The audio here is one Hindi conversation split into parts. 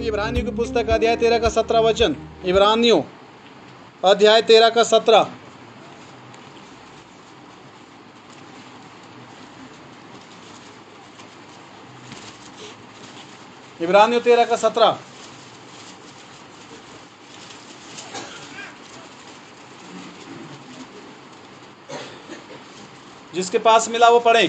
इब्रानियों की पुस्तक अध्याय 13 का 17 वचन। इब्रानियों अध्याय 13 का 17। इब्रानियों 13 का 17। जिसके पास मिला वो पढ़े।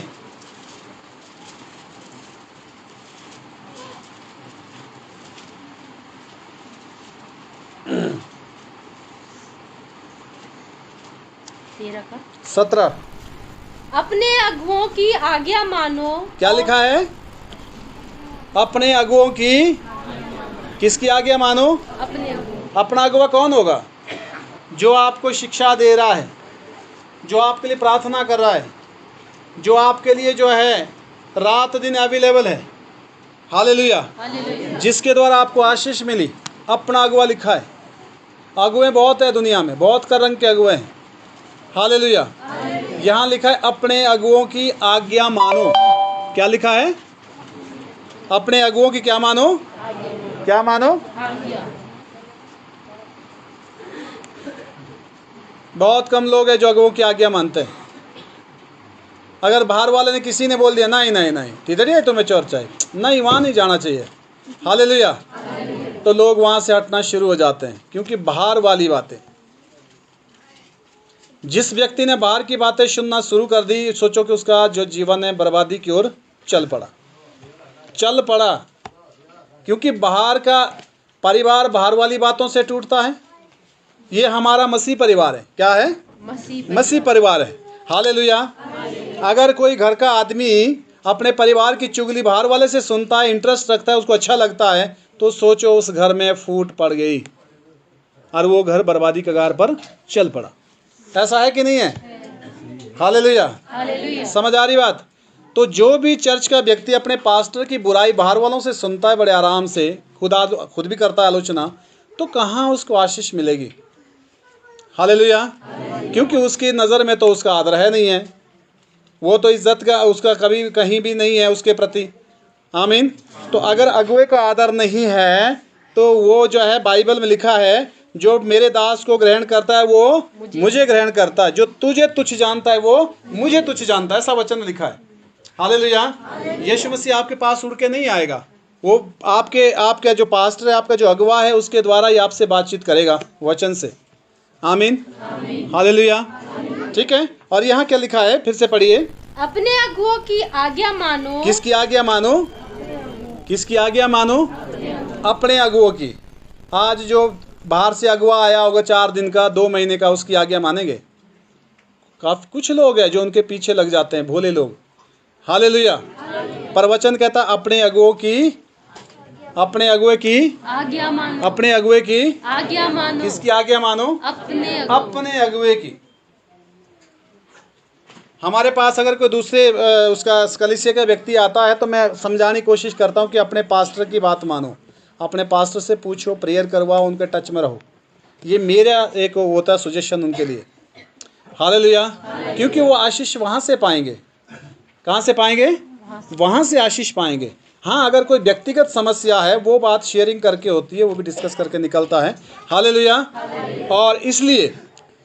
तेरह का 17 अपने अगुओं की आज्ञा मानो। क्या लिखा है? अपने अगुओं की, किसकी आज्ञा मानो? अपने अगुओं। अपना अगुआ कौन होगा? जो आपको शिक्षा दे रहा है, जो आपके लिए प्रार्थना कर रहा है, जो आपके लिए जो है रात दिन अवेलेबल है। हालेलुया। हालेलुया। जिसके द्वारा आपको आशीष मिली, अपना अगुआ लिखा है। अगुए बहुत है दुनिया में, बहुत कर रंग के अगुए हैं। हालेलुया। यहाँ लिखा है अपने अगुओं की आज्ञा मानो। क्या लिखा है? अपने अगुओं की क्या मानो? क्या मानो? आज्ञा। बहुत कम लोग हैं जो अगुओं की आज्ञा मानते हैं। अगर बाहर वाले ने किसी ने बोल दिया नहीं नहीं नहीं किधर है तुम्हें चर्च है, नहीं वहाँ नहीं जाना चाहिए, हालेलुया, तो लोग वहाँ से हटना शुरू हो जाते हैं। क्योंकि बाहर वाली बातें, जिस व्यक्ति ने बाहर की बातें सुनना शुरू कर दी, सोचो कि उसका जो जीवन है बर्बादी की ओर चल पड़ा। क्योंकि बाहर का परिवार बाहर वाली बातों से टूटता है। ये हमारा मसीह परिवार है। क्या है? मसीह परिवार है। हालेलुया। अगर कोई घर का आदमी अपने परिवार की चुगली बाहर वाले से सुनता है, इंटरेस्ट रखता है, उसको अच्छा लगता है, तो सोचो उस घर में फूट पड़ गई और वो घर बर्बादी कगार पर चल पड़ा। ऐसा है कि नहीं है? हालेलुया। समझ आ रही बात? तो जो भी चर्च का व्यक्ति अपने पास्टर की बुराई बाहर वालों से सुनता है बड़े आराम से, खुद भी करता है आलोचना, तो कहाँ उसको आशीष मिलेगी? हालेलुया। क्योंकि उसकी नज़र में तो उसका आदर है नहीं है, वो तो इज्जत का उसका कभी कहीं भी नहीं है उसके प्रति। आमीन। तो अगर अगुए का आदर नहीं है तो वो जो है, बाइबल में लिखा है, जो मेरे दास को ग्रहण करता है वो मुझे ग्रहण करता है, जो तुझे तुच्छ जानता है वो मुझे तुच्छ जानता है। ऐसा वचन में लिखा है। हालेलुया। यीशु मसीह आपके पास उड़ के नहीं आएगा, वो आपका जो पास्टर है, आपका जो अगुआ है, उसके द्वारा ही आपसे बातचीत करेगा वचन से। आमीन। हालेलुया। ठीक है। और यहाँ क्या लिखा है? फिर से पढ़िए। अपने अगुओं की आज्ञा मानो। किसकी आज्ञा मानो? किसकी आज्ञा मानो? अपने अगुओं की। आज जो बाहर से अगुआ आया होगा 4 दिन का, 2 महीने का, उसकी आज्ञा मानेंगे? काफी कुछ लोग हैं जो उनके पीछे लग जाते हैं, भोले लोग। हालेलुया। पर वचन कहता अपने अगुओं की, अपने अगुए की आज्ञा मानो। अपने अगुए की आज्ञा मानो। किसकी आज्ञा मानो? अपने अगुए की। हमारे पास अगर कोई दूसरे उसका कलीसिया का व्यक्ति आता है तो मैं समझाने की कोशिश करता हूँ कि अपने पास्टर की बात मानो, अपने पास्टर से पूछो, प्रेयर करवाओ, उनके टच में रहो। ये मेरा एक होता है सजेशन उनके लिए। हालेलुया। क्योंकि वो आशीष वहाँ से पाएंगे। कहाँ से पाएंगे? वहाँ से आशीष पाएंगे। हाँ, अगर कोई व्यक्तिगत समस्या है वो बात शेयरिंग करके होती है, वो भी डिस्कस करके निकलता है। हालेलुया। और इसलिए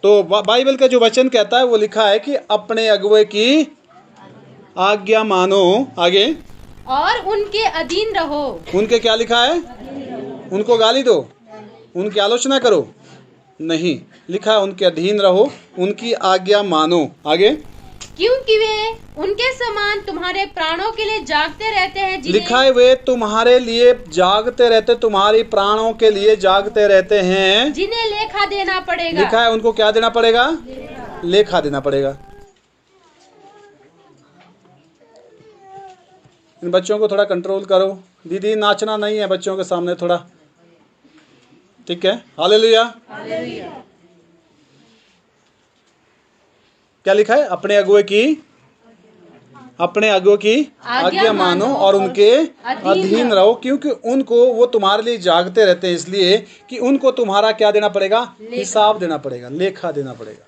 तो बाइबल का जो वचन कहता है वो लिखा है कि अपने अगुए की आज्ञा मानो। आगे, और उनके अधीन रहो। उनके क्या लिखा है? उनको गाली दो, उनकी आलोचना करो? नहीं, लिखा है उनके अधीन रहो, उनकी आज्ञा मानो। आगे, क्योंकि वे उनके समान तुम्हारे प्राणों के लिए जागते रहते हैं। लिखा है वे तुम्हारे लिए जागते रहते, तुम्हारी प्राणों के लिए जागते रहते हैं, जिन्हें लेखा देना पड़ेगा। लिखा है उनको क्या देना पड़ेगा? लेखा देना पड़ेगा। इन बच्चों को थोड़ा कंट्रोल करो। दीदी, नाचना नहीं है बच्चों के सामने थोड़ा, ठीक है? हालेलुया। क्या लिखा है? अपने अगुए की आज्ञा मानो और उनके अधीन रहो, क्योंकि उनको, वो तुम्हारे लिए जागते रहते हैं, इसलिए कि उनको तुम्हारा क्या देना पड़ेगा? हिसाब देना पड़ेगा, लेखा देना पड़ेगा।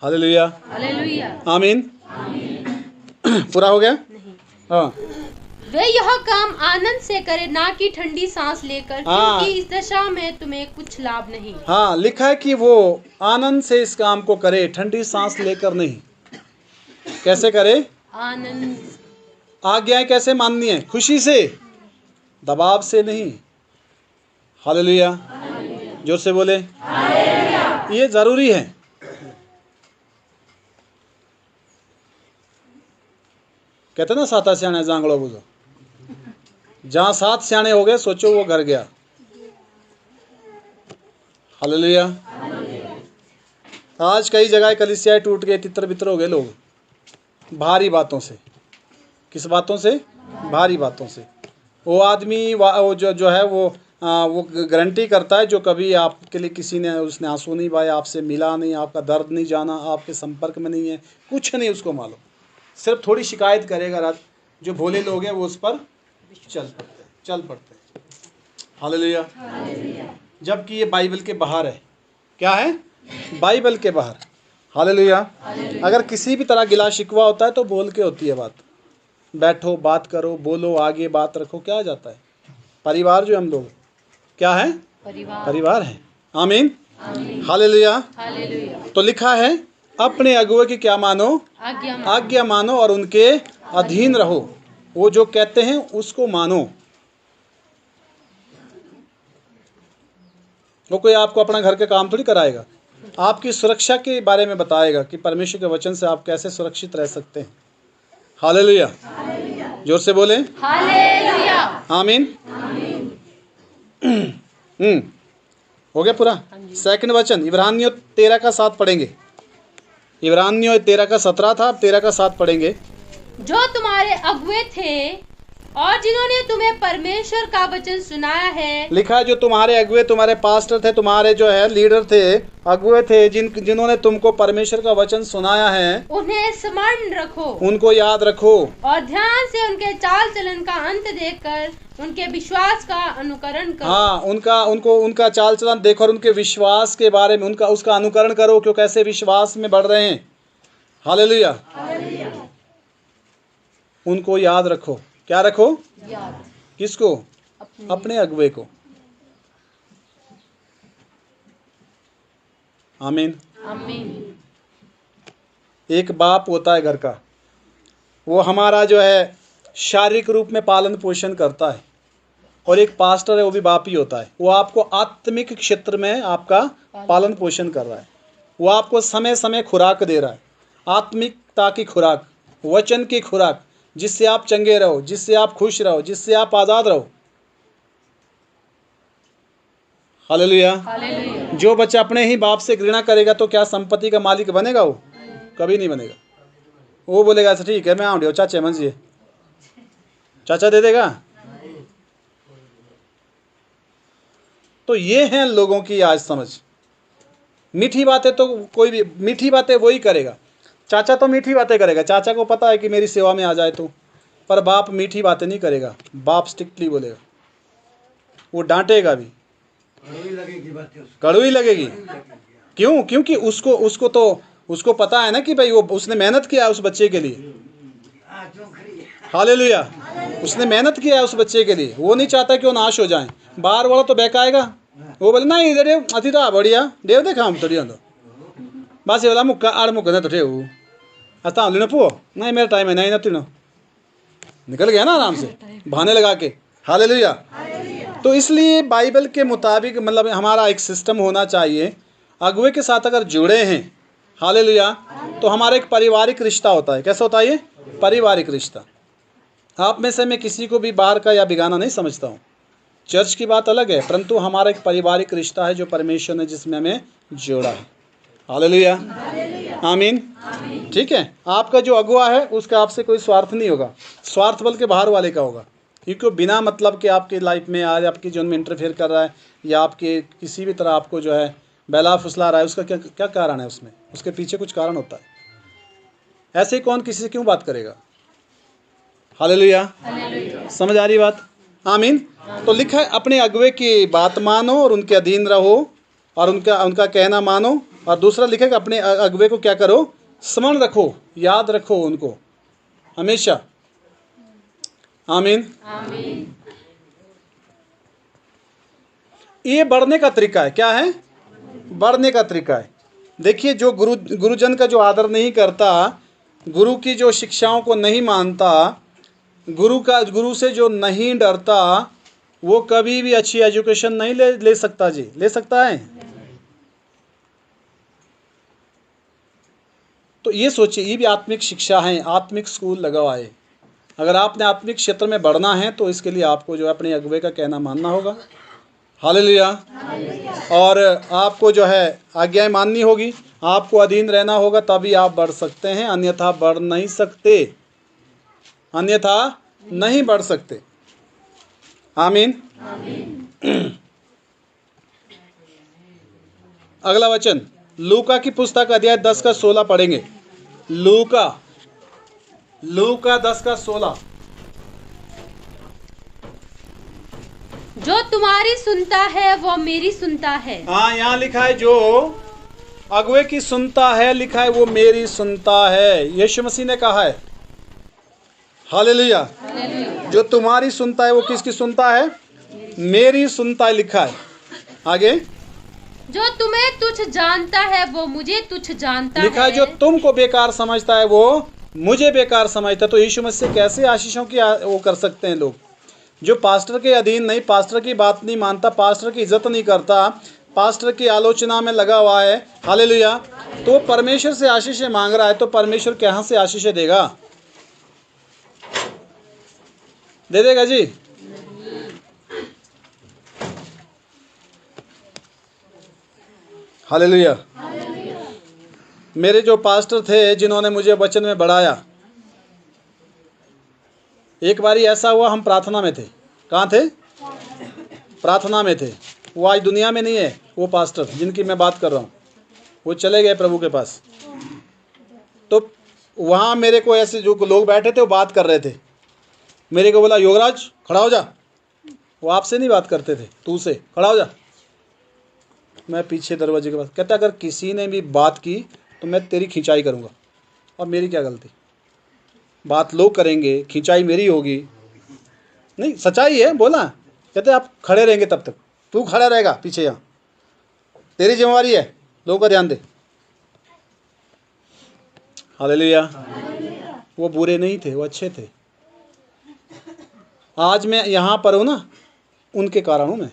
हालेलुया। आमीन। पूरा हो गया? हाँ। वे यह काम आनंद से करे, ना कि ठंडी सांस लेकर, हाँ। क्योंकि इस दशा में तुम्हें कुछ लाभ नहीं। हाँ, लिखा है कि वो आनंद से इस काम को करे, ठंडी सांस लेकर नहीं। कैसे करे? आनंद। आज्ञाएं कैसे माननी है? खुशी से, दबाव से नहीं। हालेलुया, जोर से बोले। ये जरूरी है। कहते ना, साता सियाने जांगड़ो बुझो। जहां 7 सियाने हो गए, सोचो वो घर गया। हालेलुया। आज कई जगह कलीसियाएं टूट गए, तितर बितर हो गए लोग, भारी बातों से। किस बातों से? भारी बातों से। वो आदमी वो जो है वो गारंटी करता है, जो कभी आपके लिए किसी ने उसने आंसू नहीं बहाया, आपसे मिला नहीं, आपका दर्द नहीं जाना, आपके संपर्क में नहीं है, कुछ नहीं उसको मालूम, सिर्फ थोड़ी शिकायत करेगा। रात जो भोले लोग हैं वो उस पर चल पड़ते हैं। हालेलुया। जबकि ये बाइबल के बाहर है। क्या है? बाइबल के बाहर। हालेलुया। अगर किसी भी तरह गिला शिकवा होता है तो बोल के होती है बात। बैठो, बात करो, बोलो, आगे बात रखो, क्या जाता है? परिवार जो हम लोग क्या है? परिवार है। आमीन। हालेलुया। तो लिखा है अपने अगुए की क्या मानो? आज्ञा मानो और उनके अधीन रहो। वो जो कहते हैं उसको मानो। वो कोई आपको अपना घर के काम थोड़ी कराएगा, आपकी सुरक्षा के बारे में बताएगा कि परमेश्वर के वचन से आप कैसे सुरक्षित रह सकते हैं। हालेलुया। जोर से बोले। हालेलुया। आमीन। हो गया पूरा। सेकंड वचन इब्रानियों 13 का 7 पढ़ेंगे। इब्रानियों 13 का 17 था, अब 13 का 7 पढ़ेंगे। जो तुम्हारे अगुए थे और जिन्होंने तुम्हें परमेश्वर का वचन सुनाया है। लिखा है जो तुम्हारे अगुए, तुम्हारे पास्टर थे, तुम्हारे जो है लीडर थे, अगुए थे, जिन्होंने तुमको परमेश्वर का वचन सुनाया है, उन्हें स्मरण रखो, उनको याद रखो और ध्यान से उनके चाल चलन का अंत देखकर उनके विश्वास का अनुकरण करो। हाँ, उनका चाल चलन देखो और उनके विश्वास के बारे में उसका अनुकरण करो, क्यों कैसे विश्वास में बढ़ रहे हैं। हालेलुया। उनको याद रखो। क्या रखो? याद। किसको? अपने अगुए को। आमीन। आमीन। एक बाप होता है घर का, वो हमारा जो है शारीरिक रूप में पालन पोषण करता है, और एक पास्टर है वो भी बाप ही होता है। वो आपको आत्मिक क्षेत्र में आपका पालन पोषण कर रहा है। वो आपको समय समय खुराक दे रहा है, आत्मिकता की खुराक, वचन की खुराक, जिससे आप चंगे रहो, जिससे आप खुश रहो, जिससे आप आज़ाद रहो। हालेलुया। जो बच्चा अपने ही बाप से घृणा करेगा तो क्या संपत्ति का मालिक बनेगा? वो कभी नहीं बनेगा। वो बोलेगा अच्छा ठीक है मैं आऊँ चाचा मंजिए, चाचा दे देगा। तो ये हैं लोगों की आज समझ। मीठी बातें तो कोई भी, मीठी बातें वही करेगा। चाचा तो मीठी बातें करेगा, चाचा को पता है कि मेरी सेवा में आ जाए तो। पर बाप मीठी बातें नहीं करेगा, बाप स्ट्रिक्टली बोलेगा, वो डांटेगा भी, कड़वी लगेगी। क्यों? क्योंकि उसको पता है ना कि भाई वो उसने मेहनत किया है उस बच्चे के लिए। हालेलुया। उसने मेहनत किया है उस बच्चे के लिए, वो नहीं चाहता कि वो नाश हो जाए। बाहर वाला तो बहकाएगा, वो बोले ना इधर अति तो बढ़िया देव देखा हम थोड़ी बस ये वाला मुक्का आड़ मुक्का ना तो ठे अच्छा लेना पो नहीं मेरा टाइम है नहीं ना तीनों निकल गया ना आराम से बहाने लगा के। हालेलुया। तो इसलिए बाइबल के मुताबिक मतलब हमारा एक सिस्टम होना चाहिए। अगुए के साथ अगर जुड़े हैं, हालेलुया, तो हमारा एक पारिवारिक रिश्ता होता है। कैसा होता है ये? पारिवारिक रिश्ता। आप में से मैं किसी को भी बाहर का या बेगाना नहीं समझता हूँ। चर्च की बात अलग है, परंतु हमारा एक पारिवारिक रिश्ता है जो परमेश्वर ने जिसमें हमें जोड़ा है। हालेलुया। आमीन। ठीक है। आपका जो अगुआ है उसका आपसे कोई स्वार्थ नहीं होगा, स्वार्थ बल्कि बाहर वाले का होगा, क्योंकि बिना मतलब के आपकी लाइफ में आज आपकी जीवन में इंटरफेयर कर रहा है या आपके किसी भी तरह आपको जो है बहला फुसला रहा है। उसका क्या कारण है? उसमें उसके पीछे कुछ कारण होता है। ऐसे ही कौन किसी से क्यों बात करेगा? हालेलुया। समझ आ रही बात? आमीन। तो लिखा है अपने अगुए की बात मानो और उनके अधीन रहो और उनका कहना मानो। और दूसरा लिखा है कि अपने अगुए को क्या करो? स्मरण रखो, याद रखो उनको हमेशा। आमीन। आमीन। ये बढ़ने का तरीका है। क्या है? बढ़ने का तरीका है। देखिए, जो गुरुजन का जो आदर नहीं करता, गुरु की जो शिक्षाओं को नहीं मानता, गुरु से जो नहीं डरता, वो कभी भी अच्छी एजुकेशन नहीं ले सकता जी। ले सकता है? तो ये सोचिए, ये भी आत्मिक शिक्षा है, आत्मिक स्कूल लगा हुआ है। अगर आपने आत्मिक क्षेत्र में बढ़ना है तो इसके लिए आपको जो है अपने अगुवे का कहना मानना होगा। हालेलुया। और आपको जो है आज्ञाएं माननी होगी, आपको अधीन रहना होगा, तभी आप बढ़ सकते हैं, अन्यथा बढ़ नहीं सकते, अन्यथा नहीं बढ़ सकते। आमीन। अगला वचन लूका की पुस्तक अध्याय 10 का 16 पढ़ेंगे। लूका 10 का 16। जो तुम्हारी सुनता है वो मेरी सुनता है। हाँ, यहाँ लिखा है जो अगुवे की सुनता है, लिखा है वो मेरी सुनता है। यीशु मसीह ने कहा है। हालेलुया। जो तुम्हारी सुनता है वो किसकी सुनता है? मेरी सुनता है, लिखा है। आगे जो तुम्हें तुच्छ जानता है वो मुझे तुच्छ जानता लिखा है। जो तुमको बेकार समझता है वो मुझे बेकार समझता है। तो यीशु मसीह से कैसे आशीषों की वो कर सकते हैं लोग? जो पास्टर के अधीन नहीं, पास्टर की बात नहीं मानता, पास्टर की इज्जत नहीं करता, पास्टर की आलोचना में लगा हुआ है, हालेलुया, तो परमेश्वर से आशीष मांग रहा है, तो परमेश्वर कहाँ से आशीष देगा? दे देगा जी? हालेलुया। मेरे जो पास्टर थे जिन्होंने मुझे वचन में बढ़ाया, एक बारी ऐसा हुआ, हम प्रार्थना में थे। कहाँ थे? प्रार्थना में थे। वो आज दुनिया में नहीं है। वो पास्टर जिनकी मैं बात कर रहा हूँ, वो चले गए प्रभु के पास। तो वहाँ मेरे को ऐसे जो लोग बैठे थे वो बात कर रहे थे। मेरे को बोला, योगराज खड़ा हो जा। वो आपसे नहीं बात करते थे, तू से खड़ा हो जा। मैं पीछे दरवाजे के पास, कहता अगर किसी ने भी बात की तो मैं तेरी खिंचाई करूँगा। और मेरी क्या गलती? बात लोग करेंगे, खिंचाई मेरी होगी। नहीं, सच्चाई है, बोला। कहते आप खड़े रहेंगे तब तक, तू खड़ा रहेगा पीछे, यहाँ तेरी जिम्मेवारी है, लोगों का ध्यान दे। हालेलुया। वो बुरे नहीं थे, वो अच्छे थे। आज मैं यहाँ पर हूँ ना, उनके कारण हूँ मैं।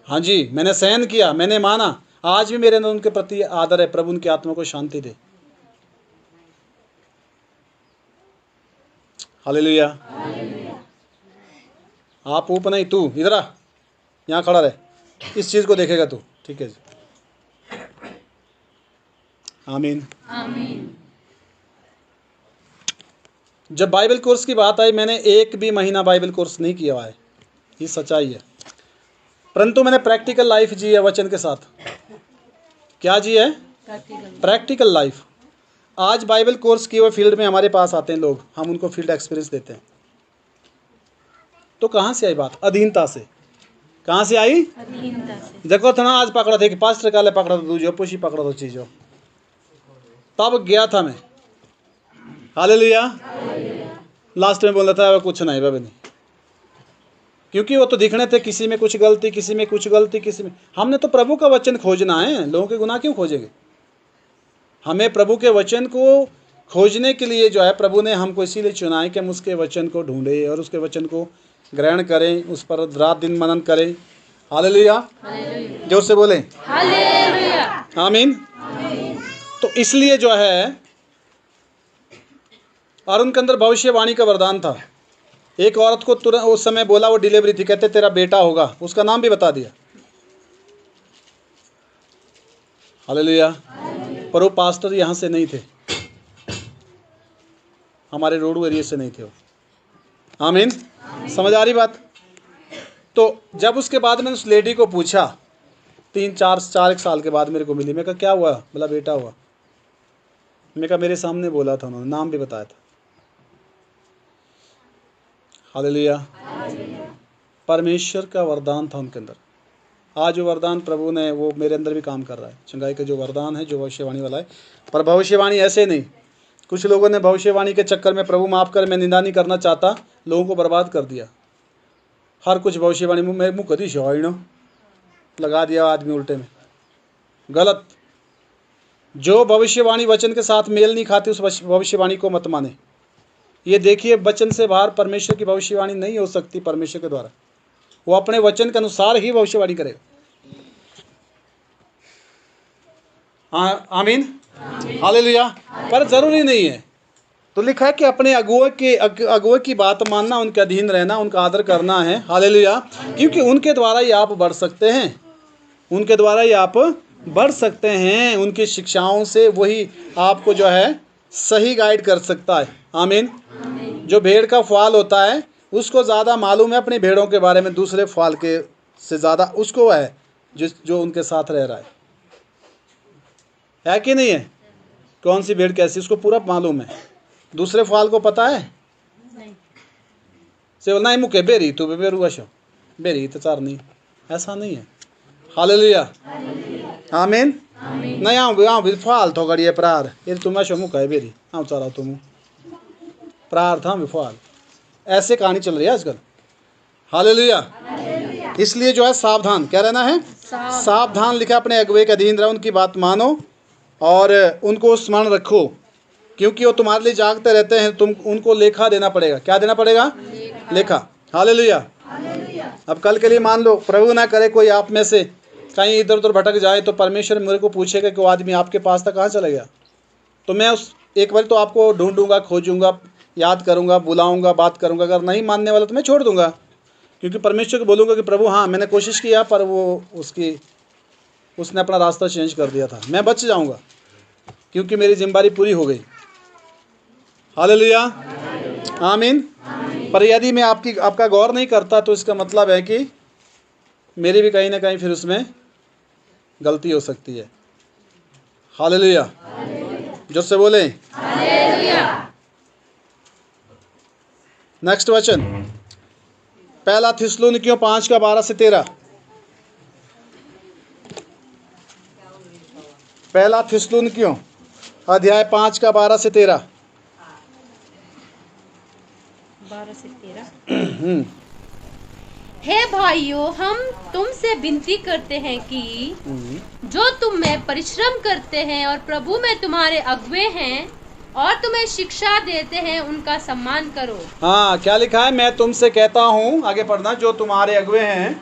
हाँ जी, मैंने सहन किया, मैंने माना। आज भी मेरे अंदर उनके प्रति आदर है। प्रभु उनकी आत्मा को शांति दे। हालेलुया। आप ऊपर नहीं, तू इधर आ, यहाँ खड़ा रहे, इस चीज़ को देखेगा तू। ठीक है जी। आमीन। आमीन। जब बाइबल कोर्स की बात आई, मैंने एक भी महीना बाइबल कोर्स नहीं किया हुआ है, ये सच्चाई है। परंतु मैंने प्रैक्टिकल लाइफ जी है वचन के साथ। क्या जी है? Practical life. आज बाइबल कोर्स किए हुए फील्ड में हमारे पास आते हैं लोग, हम उनको फील्ड एक्सपीरियंस देते हैं। तो कहाँ से आई बात? अधीनता से। कहाँ से आई? अधीनता से। देखो था ना, आज पकड़ा था कि पास्टर काले पकड़ा था, दूजो पुशी पकड़ा था चीजों, तब गया था मैं। हालेलुया। लास्ट में बोल रहा था कुछ नहीं बाबा नहीं, क्योंकि वो तो दिखने थे, किसी में कुछ गलती, किसी में कुछ गलती, किसी में। हमने तो प्रभु का वचन खोजना है, लोगों के गुनाह क्यों खोजेंगे? हमें प्रभु के वचन को खोजने के लिए जो है प्रभु ने हमको इसीलिए चुना है कि हम उसके वचन को ढूंढें और उसके वचन को ग्रहण करें, उस पर रात दिन मनन करें। हालेलुया। जोर से बोलें हालेलुया। आमीन। तो इसलिए जो है, और उनके अंदर भविष्यवाणी का वरदान था। एक औरत को तुरंत उस समय बोला, वो डिलीवरी थी, कहते तेरा बेटा होगा, उसका नाम भी बता दिया। हालेलुया। पर वो पास्टर यहाँ से नहीं थे, हमारे रोड एरिया से नहीं थे वो। आमीन। समझ आ रही बात? तो जब उसके बाद मैंने उस लेडी को पूछा, 3-4 साल के बाद मेरे को मिली, मैं कहा क्या हुआ? बोला बेटा हुआ। मैं कहा मेरे सामने बोला था, उन्होंने नाम भी बताया था। हालेलुया। परमेश्वर का वरदान था उनके अंदर। आज वो वरदान प्रभु ने, वो मेरे अंदर भी काम कर रहा है। चंगाई का जो वरदान है, जो भविष्यवाणी वाला है, पर भविष्यवाणी ऐसे नहीं। कुछ लोगों ने भविष्यवाणी के चक्कर में, प्रभु माफ़ कर, मैं निंदा नहीं करना चाहता, लोगों को बर्बाद कर दिया। हर कुछ भविष्यवाणी मुँह कदी शवाई न लगा दिया आदमी उल्टे में। गलत। जो भविष्यवाणी वचन के साथ मेल नहीं खाती उस भविष्यवाणी को मत माने। ये देखिए, वचन से बाहर परमेश्वर की भविष्यवाणी नहीं हो सकती परमेश्वर के द्वारा। वो अपने वचन के अनुसार ही भविष्यवाणी करेगा। आमीन, हालेलुया। पर जरूरी नहीं है। तो लिखा है कि अपने अगुओं की बात मानना, उनके अधीन रहना, उनका आदर करना है। हालेलुया। क्योंकि उनके द्वारा ही आप बढ़ सकते हैं, उनके द्वारा ही आप बढ़ सकते हैं। उनकी शिक्षाओं से वही आपको जो है सही गाइड कर सकता है। आमीन। जो भेड़ का ख्वाल होता है उसको ज़्यादा मालूम है अपनी भेड़ों के बारे में, दूसरे ख्वाल के से ज़्यादा उसको है जो उनके साथ रह रहा है कि नहीं है? कौन सी भेड़ कैसी, उसको पूरा मालूम है। दूसरे ख्वाल को पता है से बोलना ही मुके बेरी तो बेरू अशो बेरी तो चार नहीं, ऐसा नहीं है। हालेलुया, आमीन। नहीं आओ भी ख्वाल थो गड़िए प्रार ये तुम अशो मुका है बेरी आओ चारा तुम प्रार था विफाल, ऐसे कहानी चल रही है आजकल। हालेलुया। इसलिए जो है सावधान, क्या रहना है? सावधान लिखा, अपने अगुवे के अधीन रहो, उनकी बात मानो और उनको स्मरण रखो, क्योंकि वो तुम्हारे लिए जागते रहते हैं। तुम उनको लेखा देना पड़ेगा। क्या देना पड़ेगा? लेखा। हालेलुया। अब कल के लिए मान लो, प्रभु ना करे कोई आप में से कहीं इधर उधर भटक जाए तो परमेश्वर मेरे को पूछेगा कि वो आदमी आपके पास था, कहाँ चला गया? तो मैं उस एक बार तो आपको ढूंढूंगा, खोजूंगा, याद करूंगा, बुलाऊंगा, बात करूंगा। अगर नहीं मानने वाला तो मैं छोड़ दूंगा, क्योंकि परमेश्वर को बोलूंगा कि प्रभु हाँ मैंने कोशिश किया पर वो उसने अपना रास्ता चेंज कर दिया था, मैं बच जाऊंगा क्योंकि मेरी जिम्मेदारी पूरी हो गई। हालेलुया, आमीन। पर यदि मैं आपका गौर नहीं करता तो इसका मतलब है कि मेरी भी कहीं ना कहीं फिर उसमें गलती हो सकती है। हालेलुया, जो से बोले हालेलुया। नेक्स्ट वचन, पहला थिस्सलुनीकियों 5:12-13। पहला थिस्सलुनीकियों अध्याय 5:12-13। 12-13। हे भाइयों, हम तुमसे विनती करते हैं कि जो तुम में परिश्रम करते हैं और प्रभु में तुम्हारे अगुवे हैं और तुम्हें शिक्षा देते हैं, उनका सम्मान करो। हाँ, क्या लिखा है? मैं तुमसे कहता हूँ, आगे पढ़ना, जो तुम्हारे अगुवे हैं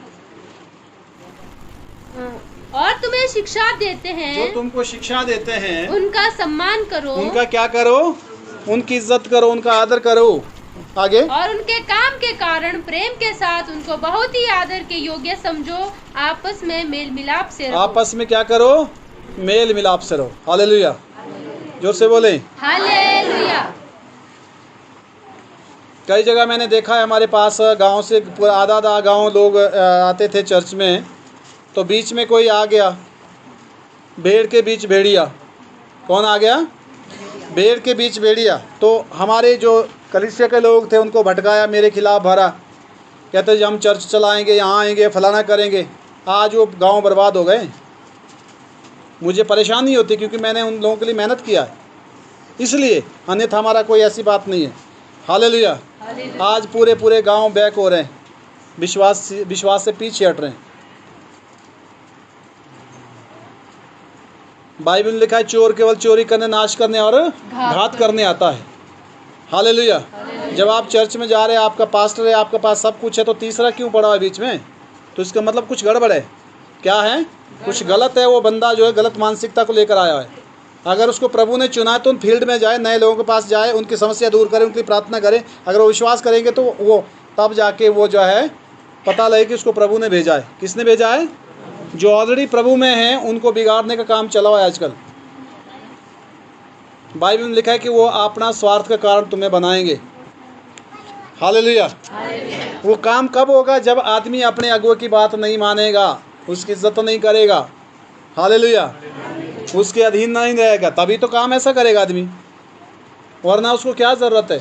और तुम्हें शिक्षा देते हैं, जो तुमको शिक्षा देते हैं, उनका सम्मान करो। उनका क्या करो? उनकी इज्जत करो, उनका आदर करो। आगे, और उनके काम के कारण प्रेम के साथ उनको बहुत ही आदर के योग्य समझो। आपस में मेल मिलाप से रहो। आपस में क्या करो? मेल मिलाप से रहो। हालेलुया, जोर से बोले हालेलुया। कई जगह मैंने देखा है, हमारे पास गांव से पूरा आधा गांव लोग आते थे चर्च में, तो बीच में कोई आ गया, भेड़ के बीच भेड़िया। कौन आ गया? भेड़ के बीच भेड़िया। तो हमारे जो कलीसिया के लोग थे उनको भटकाया, मेरे खिलाफ भरा, कहते जी हम चर्च चलाएंगे, यहाँ आएंगे, फलाना करेंगे। आज वो गांव बर्बाद हो गए। मुझे परेशानी होती क्योंकि मैंने उन लोगों के लिए मेहनत किया है, इसलिए, अन्यथा हमारा कोई ऐसी बात नहीं है। हालेलुया। आज पूरे गांव बैक हो रहे हैं, विश्वास से पीछे हट रहे हैं। बाइबल में लिखा है, चोर केवल चोरी करने, नाश करने और घात करने आता है। हालेलुया। जब आप चर्च में जा रहे हैं, आपका पास्टर है, आपके पास सब कुछ है, तो तीसरा क्यों पड़ा है बीच में? तो इसका मतलब कुछ गड़बड़ है। क्या है? कुछ गलत है। वो बंदा जो है गलत मानसिकता को लेकर आया है। अगर उसको प्रभु ने चुना है तो उन फील्ड में जाए, नए लोगों के पास जाए, उनकी समस्या दूर करे, उनकी प्रार्थना करे। अगर वो विश्वास करेंगे तो वो तब जाके वो जो है पता लगे कि उसको प्रभु ने भेजा है। किसने भेजा है? जो ऑलरेडी प्रभु में हैं उनको बिगाड़ने का काम चला हुआ है आजकल। बाइबल में लिखा है कि वो अपना स्वार्थ का कारण तुम्हें बनाएंगे। हालेलुया। वो काम कब होगा? जब आदमी अपने अगुवे की बात नहीं मानेगा, उसकी इज्जत नहीं करेगा। हालेलुया। उसके अधीन नहीं रहेगा, तभी तो काम ऐसा करेगा आदमी, वरना उसको क्या ज़रूरत है?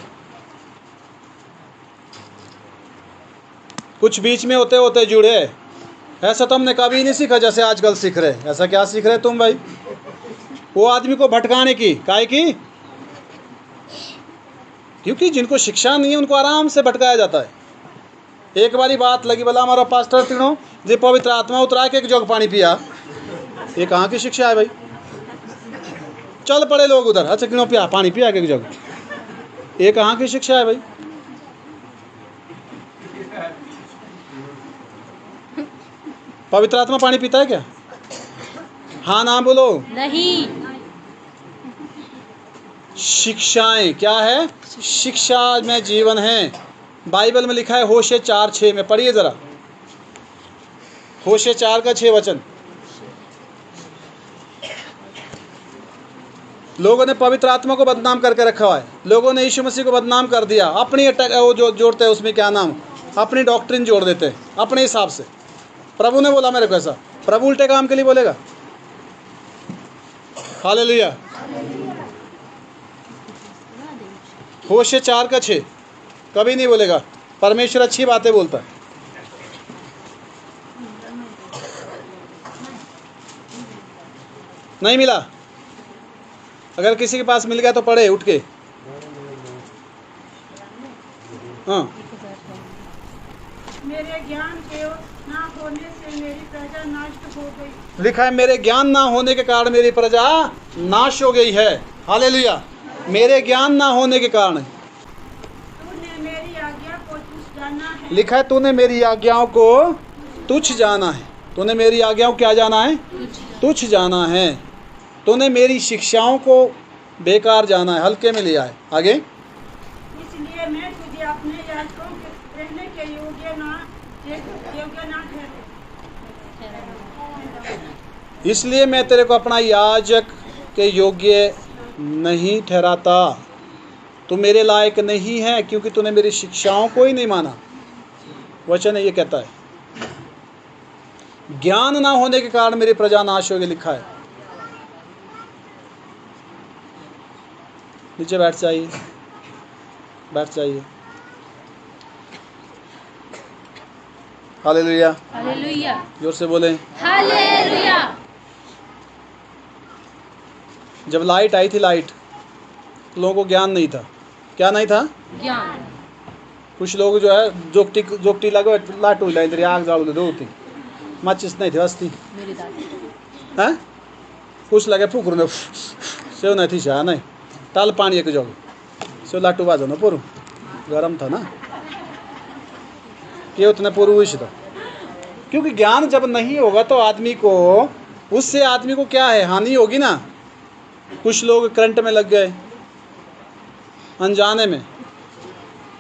कुछ बीच में होते होते जुड़े, ऐसा तो हमने कभी नहीं सीखा जैसे आजकल सीख रहे। ऐसा क्या सीख रहे तुम भाई? वो आदमी को भटकाने की, काहे की? क्योंकि जिनको शिक्षा नहीं है उनको आराम से भटकाया जाता है। एक बारी बात लगी, बोला हमारा पास्टर तीनों जे पवित्र आत्मा उतरा के एक जग पानी पिया, ये कहाँ की शिक्षा है भाई? चल पड़े लोग उधर, अच्छा क्यों पिया पानी पिया के एक जग, ये कहाँ की शिक्षा है भाई? पवित्र आत्मा पानी पीता है क्या? हाँ ना बोलो। नहीं। शिक्षाएं क्या है? शिक्षा में जीवन है। बाइबल में लिखा है होशे 4:6 में, पढ़िए जरा, होशे 4 का 6 वचन। लोगों ने पवित्र आत्मा को बदनाम करके रखा हुआ है, लोगों ने यीशु मसीह को बदनाम कर दिया, अपनी वो जो जोड़ते हैं उसमें क्या नाम, अपनी डॉक्ट्रिन जोड़ देते हैं अपने हिसाब से। प्रभु ने बोला मेरे को ऐसा, प्रभु उल्टे काम के लिए बोलेगा? हालेलुया। होशे 4 का 6 कभी नहीं बोलेगा। परमेश्वर अच्छी बातें बोलता है। नहीं मिला? अगर किसी के पास मिल गया तो पढ़े उठ के। हाँ, मेरे ज्ञान के ना होने से मेरी प्रजा नष्ट हो गई। लिखा है मेरे ज्ञान ना होने के कारण मेरी प्रजा नाश हो गई है। हालेलुया। मेरे ज्ञान ना होने के कारण। तूने मेरी आज्ञा को तुच्छ जाना है। लिखा है तूने मेरी आज्ञाओं को तुच्छ जाना है। तूने मेरी आज्ञाओं को क्या जाना है? तुच्छ जाना है। तूने मेरी शिक्षाओं को बेकार जाना है, हल्के में लिया है। आगे, इसलिए मैं तुझे अपने याजकों के रहने के योग्य ना ठहराऊं। इसलिए मैं तेरे को अपना याजक के योग्य नहीं ठहराता। तू मेरे लायक नहीं है क्योंकि तूने मेरी शिक्षाओं को ही नहीं माना। वचन ये कहता है ज्ञान ना होने के कारण मेरी प्रजा नाश हो गई। लिखा है, नीचे बैठ जाइए, बैठ जाइए। हालेलुया। हालेलुया। जोर से बोलें हालेलुया। जब लाइट आई थी, लाइट, तो लोगों को ज्ञान नहीं था। क्या नहीं था? ज्ञान। कुछ लोग जो है जोकटी लगे लाटू लाइन आग जाड़ू दो होती, माचिस नहीं थी हस्ती मेरी दादी। हैं, कुछ लगे फूक ने सेव नहीं थी शाह नहीं ताल पानी एक जग से लाटू बाजो ना पूरू गरम था ना, ये उतने पूर्व हुई था। क्योंकि ज्ञान जब नहीं होगा तो आदमी को, उससे आदमी को क्या है, हानि होगी ना। कुछ लोग करंट में लग गए अनजाने में।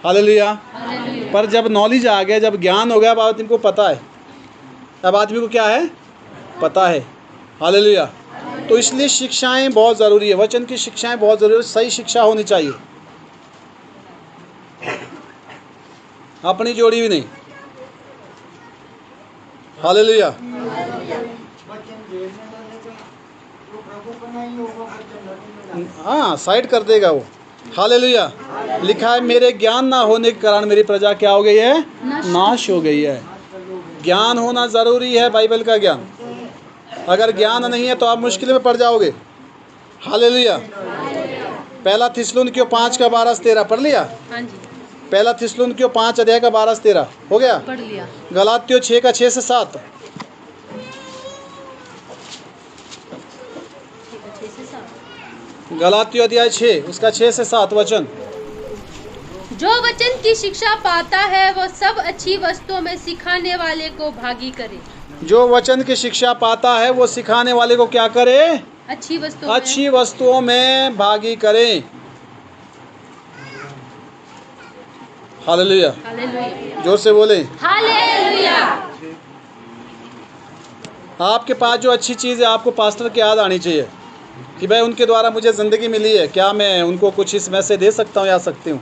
हालेलुया। हालेलुया। पर जब नॉलेज आ गया, जब ज्ञान हो गया, अब आदमी को पता है, अब आदमी को क्या है, पता है। हालेलुया। तो इसलिए शिक्षाएं बहुत ज़रूरी है, वचन की शिक्षाएं बहुत ज़रूरी है। सही शिक्षा होनी चाहिए, अपनी जोड़ी भी नहीं। हालेलुया। हाँ, साइड कर देगा वो। हालेलुया। लिखा है मेरे ज्ञान ना होने के कारण मेरी प्रजा क्या हो गई है, नाश हो गई है। ज्ञान होना ज़रूरी है, बाइबल का ज्ञान। अगर ज्ञान नहीं है तो आप मुश्किल में पड़ जाओगे। हालेलुया। पहला थिस्सलुनीकियों 5 का 12 से 13 पढ़ लिया। हाँ जी, पहला थिस्सलुनीकियों 5 अध्याय का 12 से 13 हो गया। पढ़ लिया। गलातियों 6 का 6 से 7। गलातियों अध्याय 6 उसका 6 से 7 वचन। जो वचन की शिक्षा पाता है वह सब अच्छी वस्तुओं में सिखाने वाले को भागी करे। जो वचन की शिक्षा पाता है वो सिखाने वाले को क्या करे, अच्छी वस्तुओं अच्छी वस्तुओं में भागी करे। हालेलुया। हालेलुया। जोर से बोले हालेलुया। आपके पास जो अच्छी चीज़ है आपको पास्टर की याद आनी चाहिए कि भाई उनके द्वारा मुझे ज़िंदगी मिली है, क्या मैं उनको कुछ इसमें से दे सकता हूँ या सकती हूँ।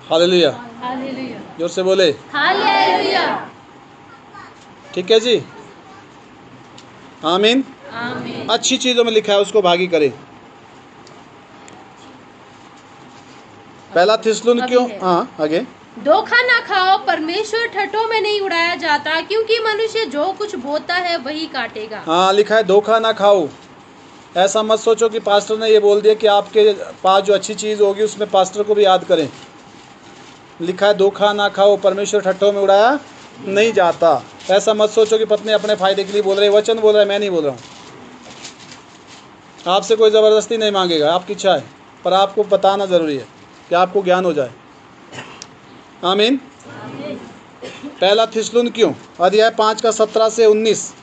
हालेलुया। हालेलुया। जोर से बोले हालेलुया। ठीक है जी, आमीन। आमीन। अच्छी चीज़ों में लिखा है उसको भागी करे। पहला थिस्सलुनीकियों, अभी है। हाँ आगे। धोखा ना खाओ, परमेश्वर ठट्ठों में नहीं उड़ाया जाता, क्योंकि मनुष्य जो कुछ बोता है वही काटेगा। हाँ लिखा है धोखा ना खाओ। ऐसा मत सोचो कि पास्टर ने ये बोल दिया कि आपके पास जो अच्छी चीज़ होगी उसमें पास्टर को भी याद करें। लिखा है, धोखा ना खाओ, परमेश्वर ठट्ठों में उड़ाया नहीं जाता। ऐसा मत सोचो कि पत्नी अपने फायदे के लिए बोल रही है, वचन बोल रहा है, मैं नहीं बोल रहा हूँ। आपसे कोई ज़बरदस्ती नहीं मांगेगा, आपकी इच्छा है, पर आपको बताना ज़रूरी है कि आपको ज्ञान हो जाए। आमीन। पहला थिस्सलुनीकियों अध्याय 5 का 17 से 19।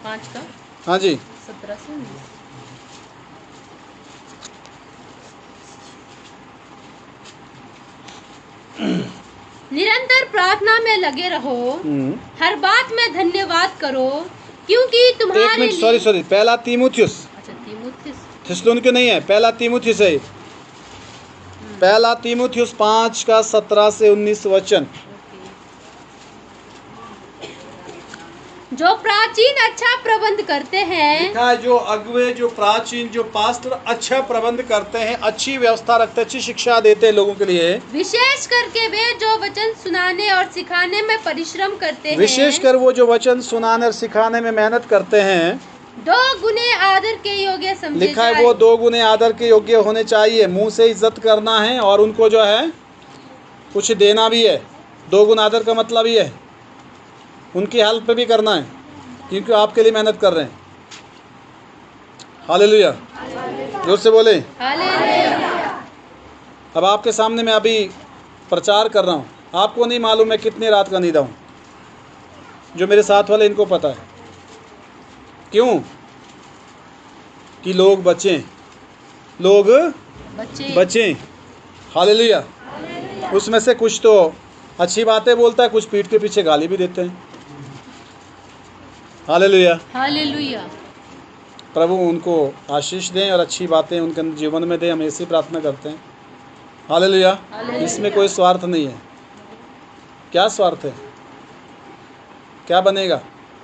5 का हाँ जी, 17 से 19। निरंतर प्रार्थना में लगे रहो, हर बात में धन्यवाद करो, क्योंकि एक तुम्हारे मिनट, सॉरी, पहला तीमुथियुस, अच्छा तीमुथियुस, थिस्सलुनीकियों नहीं है, पहला तीमुथियुस है। पहला तीमुथियुस 5 का 17 से 19 वचन। जो प्राचीन अच्छा प्रबंध करते हैं, लिखा है, जो अगुवे, जो प्राचीन, जो पास्टर अच्छा प्रबंध करते हैं, अच्छी व्यवस्था रखते, अच्छी शिक्षा देते हैं लोगों के लिए, विशेष करके वे जो वचन सुनाने और सिखाने में परिश्रम करते हैं, विशेषकर वो जो वचन सुनाने और सिखाने में मेहनत करते हैं, 2 गुने आदर के योग्य समझे लिखा है जाए। वो 2 गुने आदर के योग्य होने चाहिए। मुंह से इज्जत करना है और उनको जो है कुछ देना भी है। 2 गुना आदर का मतलब ही है उनकी हेल्प भी करना है, क्योंकि आपके लिए मेहनत कर रहे हैं। हालेलुया, जोर से बोले। हालेलुया। अब आपके सामने मैं अभी प्रचार कर रहा हूँ, आपको नहीं मालूम मैं कितनी रात का नींदा हूँ, जो मेरे साथ वाले इनको पता है। क्यों? कि लोग बचें, लोग बचें। हालेलुया। उसमें से कुछ तो अच्छी बातें बोलता है, कुछ पीठ के पीछे गाली भी देते हैं। हालेलुया। हालेलुया। प्रभु उनको आशीष दें और अच्छी बातें उनके जीवन में दें, हम ऐसी प्रार्थना करते हैं। हालेलुया। इसमें कोई स्वार्थ नहीं है। क्या स्वार्थ है? क्या बनेगा?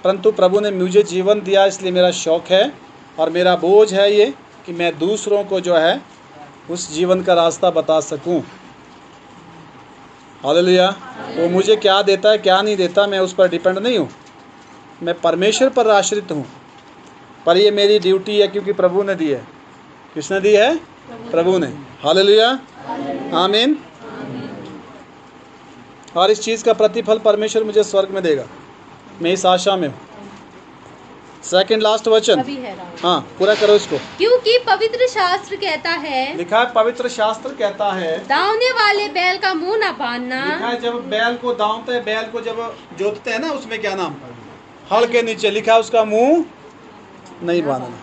परंतु प्रभु ने मुझे जीवन दिया, इसलिए मेरा शौक़ है और मेरा बोझ है ये कि मैं दूसरों को जो है उस जीवन का रास्ता बता सकूं। हालेलुया। वो मुझे क्या देता है क्या नहीं देता, मैं उस पर डिपेंड नहीं हूँ, मैं परमेश्वर पर आश्रित हूँ। पर ये मेरी ड्यूटी है, क्योंकि प्रभु ने दी है। किसने दी है? प्रभु ने। हालेलुया। आमीन। और इस चीज़ का प्रतिफल परमेश्वर मुझे स्वर्ग में देगा, मैं इस आशा में हूँ। सेकंड लास्ट वचन, अभी है राम। हाँ पूरा करो इसको। क्योंकि पवित्र शास्त्र कहता है, लिखा है, पवित्र शास्त्र कहता है, दावने वाले बैल का मुंह न बांधना। लिखा है, जब बैल को दावते हैं, बैल को जब जोतते हैं ना, उसमें क्या नाम, हल के नीचे लिखा है उसका मुंह नहीं बांधना।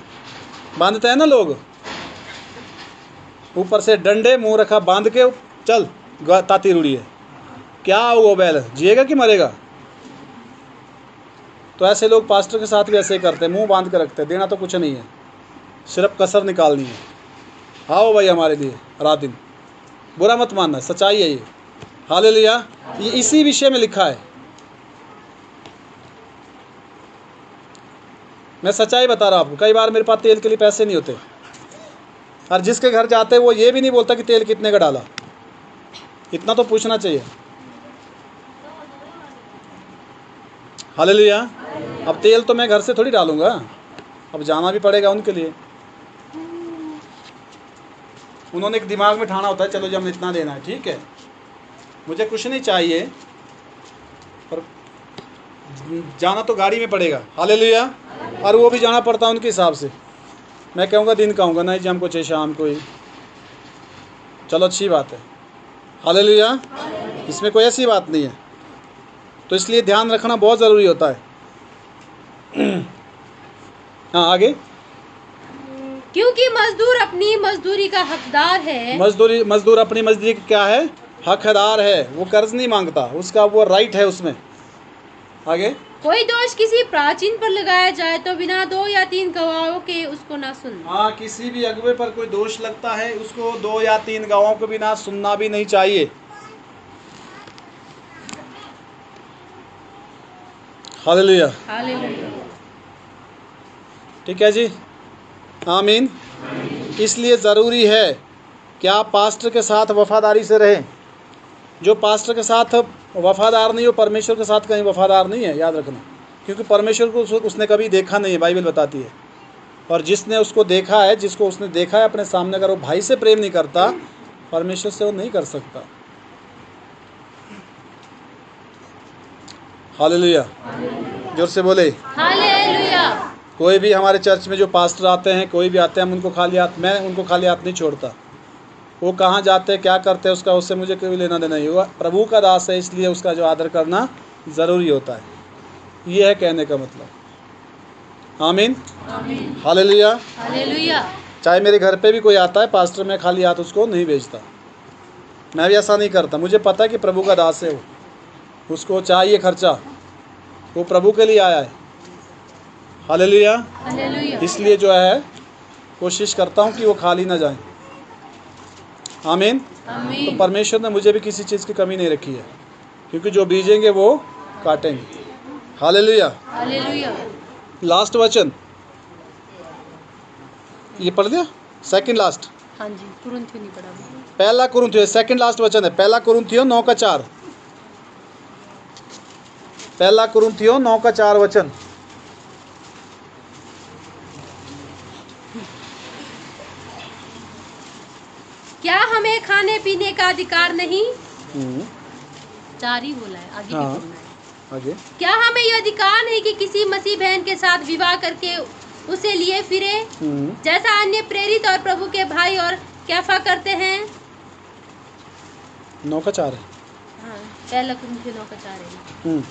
बांधते हैं ना लोग, ऊपर से डंडे, मुंह रखा बांध के, चल ताती रुड़ी है। क्या वो बैल जिएगा कि मरेगा? तो ऐसे लोग पास्टर के साथ भी ऐसे ही करते हैं, मुंह बांध के रखते हैं। देना तो कुछ नहीं है, सिर्फ कसर निकालनी है। आओ भाई हमारे लिए रात दिन, बुरा मत मानना, सच्चाई है ये। हालेलुया। ये इसी विषय में लिखा है, मैं सच्चाई बता रहा हूँ आपको। कई बार मेरे पास तेल के लिए पैसे नहीं होते, और जिसके घर जाते वो ये भी नहीं बोलता कि तेल कितने का डाला। इतना तो पूछना चाहिए। हालेलुया। अब तेल तो मैं घर से थोड़ी डालूंगा, अब जाना भी पड़ेगा उनके लिए। उन्होंने एक दिमाग में ठाना होता है, चलो जब हमें इतना देना है, ठीक है, मुझे कुछ नहीं चाहिए, पर जाना तो गाड़ी में पड़ेगा। हालेलुया। और वो भी जाना पड़ता है उनके हिसाब से। मैं कहूँगा दिन का होगा, नहीं जी हमको चाहिए शाम को ही, चलो अच्छी बात है। हालेलुया। इसमें कोई ऐसी बात नहीं है। तो इसलिए ध्यान रखना बहुत ज़रूरी होता है। हाँ आगे। क्योंकि मजदूर अपनी मजदूरी का हकदार है। मजदूर अपनी मजदूरी का क्या है? हकदार है। वो कर्ज नहीं मांगता, उसका वो राइट है उसमें। आगे। कोई दोष किसी प्राचीन पर लगाया जाए तो बिना 2 या 3 गवाहों के उसको ना सुन। हाँ, किसी भी अगुवे पर कोई दोष लगता है, उसको 2 या 3 गवाहों के बिना सुनना भी नहीं चाहिए। हालेलुया। हालेलुया। ठीक है जी, आमीन। इसलिए ज़रूरी है कि आप पास्टर के साथ वफादारी से रहें। जो पास्टर के साथ वफादार नहीं हो, परमेश्वर के साथ कहीं वफादार नहीं है, याद रखना। क्योंकि परमेश्वर को उसने कभी देखा नहीं है, बाइबल बताती है। और जिसने उसको देखा है, जिसको उसने देखा है अपने सामने, अगर वो भाई से प्रेम नहीं करता, परमेश्वर से वो नहीं कर सकता। हालेलुया, जोर से बोले हालेलुया। कोई भी हमारे चर्च में जो पास्टर आते हैं, कोई भी आते हैं, हम उनको खाली हाथ, मैं उनको खाली हाथ नहीं छोड़ता। वो कहाँ जाते हैं, क्या करते हैं, उसका उससे मुझे कोई लेना देना नहीं हुआ। प्रभु का दास है, इसलिए उसका जो आदर करना ज़रूरी होता है। ये है कहने का मतलब। आमीन, हालेलुया, हालेलुया। चाहे मेरे घर पे भी कोई आता है पास्टर, मैं खाली हाथ उसको नहीं भेजता। मैं भी ऐसा नहीं करता। मुझे पता है कि प्रभु का दास है वो, उसको चाहिए खर्चा, वो प्रभु के लिए आया है। Hallelujah, hallelujah. इसलिए जो है कोशिश करता हूँ कि वो खाली ना जाए। आमीन। तो आमीन। परमेश्वर ने मुझे भी किसी चीज़ की कमी नहीं रखी है, क्योंकि जो बीजेंगे वो काटेंगे। हालेलुया। हालेलुया। लास्ट वचन ये पढ़ लिया, सेकंड लास्ट। हाँ जी, तुरंत नहीं पड़ा। पहला कुरिन्थियों, सेकंड लास्ट वचन है पहला कुरिन्थियों 9:4। पहला कुरिन्थियों 9:4 वचन। क्या हमें खाने पीने का अधिकार नहीं? हम्म, 4 ही बोला है, आगे हाँ। नहीं बोलना है। आगे। क्या हमें यह अधिकार नहीं कि किसी मसीह बहन के साथ विवाह करके उसे लिए फिरे, जैसा अन्य प्रेरित और प्रभु के भाई और कैफा करते हैं? 9:4 है। हाँ, पहला कुरिन्थियों 9:4 है।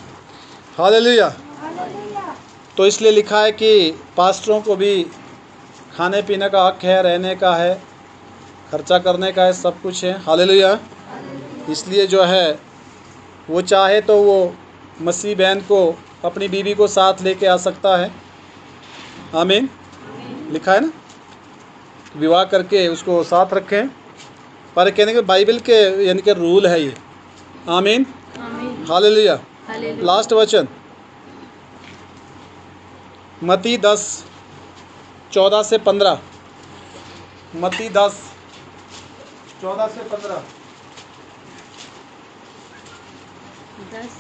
हालेलुया। तो इसलिए लिखा है कि पास्टरों को भी खाने पीने का हक है, रहने का है, खर्चा करने का है, सब कुछ है। हालेलुया। इसलिए जो है वो चाहे तो वो मसीह बहन को, अपनी बीवी को साथ लेके आ सकता है। आमीन। लिखा है ना, विवाह करके उसको साथ रखें, पर कहने के बाइबल के यानी कि रूल है ये। आमीन, आमीन। हालेलुया। हालेलुया। लास्ट वचन मत्ती 10:14 से 15। मत्ती 10:14 से 15। 10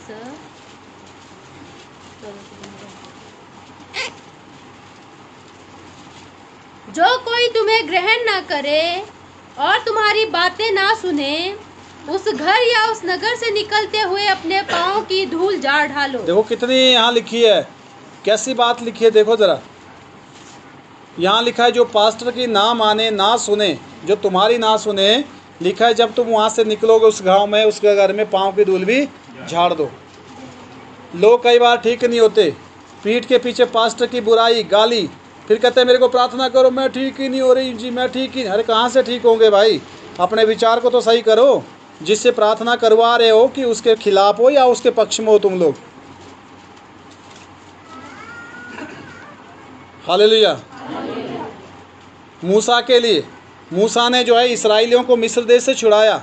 जो कोई तुम्हें ग्रहण ना करे और तुम्हारी बातें ना सुने, उस घर या उस नगर से निकलते हुए अपने पाँव की धूल झाड़ ढालो। देखो कितनी यहाँ लिखी है, कैसी बात लिखी है, देखो ज़रा। यहाँ लिखा है जो पास्टर की ना माने, ना सुने, जो तुम्हारी ना सुने, लिखा है जब तुम वहाँ से निकलोगे उस गांव में, उस घर में पाँव की धूल भी झाड़ दो। लोग कई बार ठीक नहीं होते, पीठ के पीछे पास्टर की बुराई, गाली, फिर कहते हैं मेरे को प्रार्थना करो, मैं ठीक ही नहीं हो रही जी, मैं ठीक ही। अरे कहाँ से ठीक होंगे भाई? अपने विचार को तो सही करो। जिससे प्रार्थना करवा रहे हो कि उसके खिलाफ हो या उसके पक्ष में हो तुम लोग। हालेलुया। मूसा के लिए, मूसा ने जो है इस्राएलियों को मिस्र देश से छुड़ाया,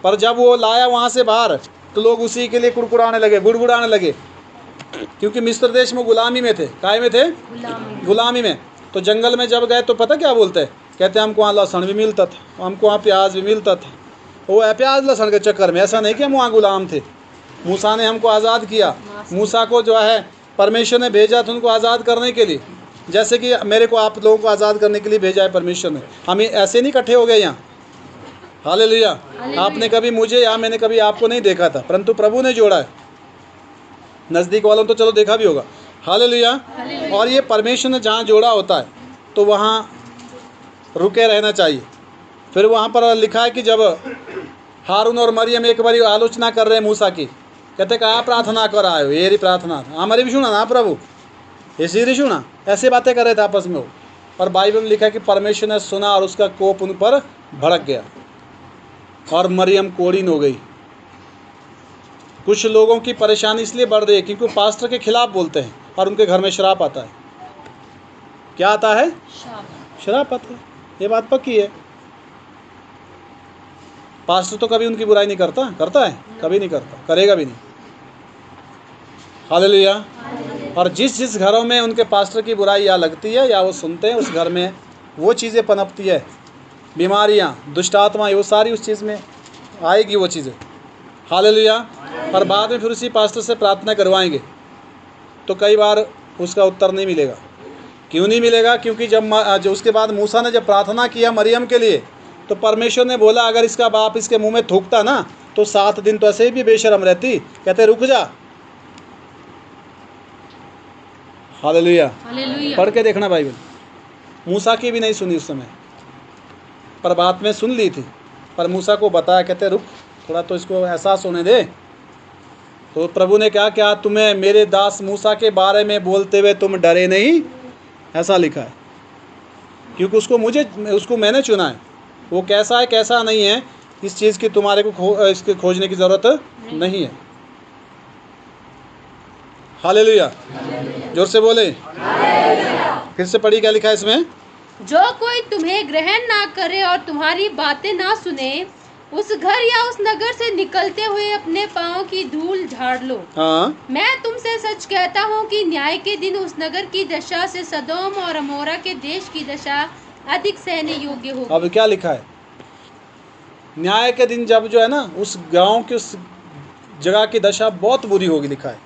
पर जब वो लाया वहाँ से बाहर तो लोग उसी के लिए कुड़कुड़ाने लगे, गुड़गुड़ाने लगे, क्योंकि मिस्र देश में गुलामी में थे। काय में थे? गुलामी में। तो जंगल में जब गए तो पता क्या बोलते हैं? कहते हैं हमको वहाँ लहसुन भी मिलता था, हमको वहाँ प्याज भी मिलता था। वो है प्याज लहसुन के चक्कर में, ऐसा नहीं कि हम वहाँ गुलाम थे। मूसा ने हमको आज़ाद किया। मूसा को जो है परमेश्वर ने भेजा था उनको आज़ाद करने के लिए, जैसे कि मेरे को आप लोगों को आज़ाद करने के लिए भेजा है परमेश्वर ने। हम ऐसे नहीं इकट्ठे हो गए यहाँ। हालेलुया। आपने कभी मुझे या मैंने कभी आपको नहीं देखा था, परंतु प्रभु ने जोड़ा है। नज़दीक वालों तो चलो देखा भी होगा। हालेलुया। और ये परमेश्वर ने जहाँ जोड़ा होता है तो वहाँ रुके रहना चाहिए। फिर वहाँ पर लिखा है कि जब हारून और मरियम एक बारी आलोचना कर रहे हैं मूसा की, कहते क्या प्रार्थना कर आए हो? ये री प्रार्थना हमारी भी सुना ना प्रभु, ऐसी नहीं सुना, ऐसे बातें कर रहे थे आपस में वो। और बाइबल में लिखा है कि परमेश्वर ने सुना और उसका कोप उन पर भड़क गया और मरियम कोढ़ीन हो गई। कुछ लोगों की परेशानी इसलिए बढ़ रही है क्योंकि पास्टर के खिलाफ बोलते हैं और उनके घर में श्राप आता है। क्या आता है? श्राप आता है। ये बात पक्की है। पास्टर तो कभी उनकी बुराई नहीं करता, करता है? कभी नहीं करता, करेगा भी नहीं। हालेलुया। और जिस घरों में उनके पास्टर की बुराई या लगती है या वो सुनते हैं, उस घर में वो चीज़ें पनपती है, बीमारियाँ, दुष्ट आत्मा, वो सारी उस चीज़ में आएगी वो चीज़ें। हालेलुया। और बाद में फिर उसी पास्टर से प्रार्थना करवाएंगे तो कई बार उसका उत्तर नहीं मिलेगा। क्यों नहीं मिलेगा? क्योंकि जो उसके बाद मूसा ने जब प्रार्थना किया मरियम के लिए, तो परमेश्वर ने बोला अगर इसका बाप इसके मुंह में थूकता ना तो 7 दिन तो ऐसे ही भी बेशर्म रहती। कहते रुक जा। हालेलुया। हालेलुया। पढ़ के देखना बाइबल। मूसा की भी नहीं सुनी उस समय, पर बात में सुन ली थी, पर मूसा को बताया, कहते रुक थोड़ा तो इसको एहसास होने दे। तो प्रभु ने कहा क्या तुम्हें मेरे दास मूसा के बारे में बोलते हुए तुम डरे नहीं? ऐसा लिखा है, क्योंकि उसको मैंने चुना है। वो कैसा है कैसा नहीं है इस चीज़ की तुम्हारे को इसके खोजने की ज़रूरत नहीं है। हालेलुया। जोर से बोले। फिर से पढ़ी, क्या लिखा है इसमें? जो कोई तुम्हें ग्रहण ना करे और तुम्हारी बातें ना सुने, उस घर या उस नगर से निकलते हुए अपने पाँव की धूल झाड़ लो। हाँ, मैं तुमसे सच कहता हूँ कि न्याय के दिन उस नगर की दशा से सदोम और अमोरा के देश की दशा अधिक सहने योग्य होगी। अब क्या लिखा है? न्याय के दिन जब जो है ना उस गांव की उस जगह की दशा बहुत बुरी होगी, लिखा है।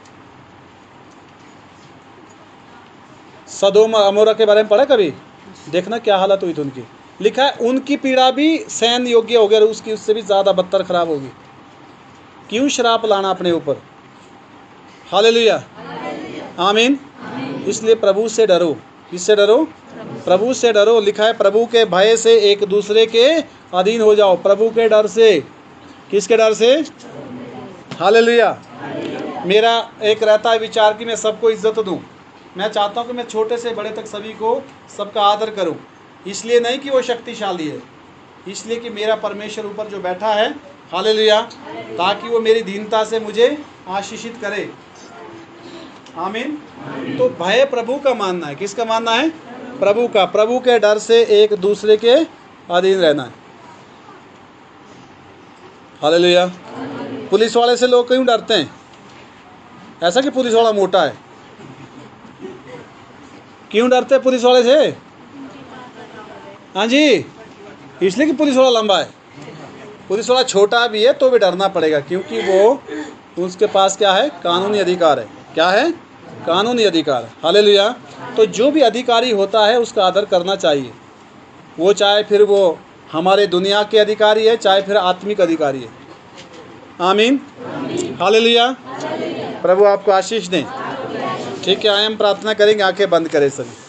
सदोम और अमोरा के बारे में पढ़ा कभी? देखना क्या हालत हुई थी उनकी। लिखा है उनकी पीड़ा भी सहन योग्य हो गया, उसकी उससे भी ज़्यादा बदतर खराब होगी। क्यों श्राप लाना अपने ऊपर? हालेलुया, आमीन। इसलिए प्रभु से डरो। किससे डरो? प्रभु से डरो। लिखा है प्रभु के भय से एक दूसरे के अधीन हो जाओ। प्रभु के डर से। किसके डर से? हालेलुया। मेरा एक रहता है विचार कि मैं सबको इज्जत दूं। मैं चाहता हूं कि मैं छोटे से बड़े तक सभी को सबका आदर करूं। इसलिए नहीं कि वो शक्तिशाली है, इसलिए कि मेरा परमेश्वर ऊपर जो बैठा है, हालेलुया, ताकि वो मेरी दीनता से मुझे आशीषित करे। आमीन। तो भय प्रभु का मानना है। किसका मानना है? प्रभु का। प्रभु के डर से एक दूसरे के अधीन रहना है। हालेलुया। पुलिस वाले से लोग क्यों डरते हैं? ऐसा कि पुलिस वाला मोटा है? क्यों डरते हैं पुलिस वाले से? हाँ जी, इसलिए कि पुलिस वाला लंबा है। पुलिस वाला छोटा भी है तो भी डरना पड़ेगा, क्योंकि वो उसके पास क्या है? कानूनी अधिकार है। क्या है? कानूनी अधिकार। हालेलुया। तो जो भी अधिकारी होता है उसका आदर करना चाहिए, वो चाहे फिर वो हमारे दुनिया के अधिकारी है, चाहे फिर आत्मिक अधिकारी है। आमीन। हालेलुया। प्रभु आपको आशीष दें। ठीक है, आइए हम प्रार्थना करेंगे। आंखें बंद करें सभी।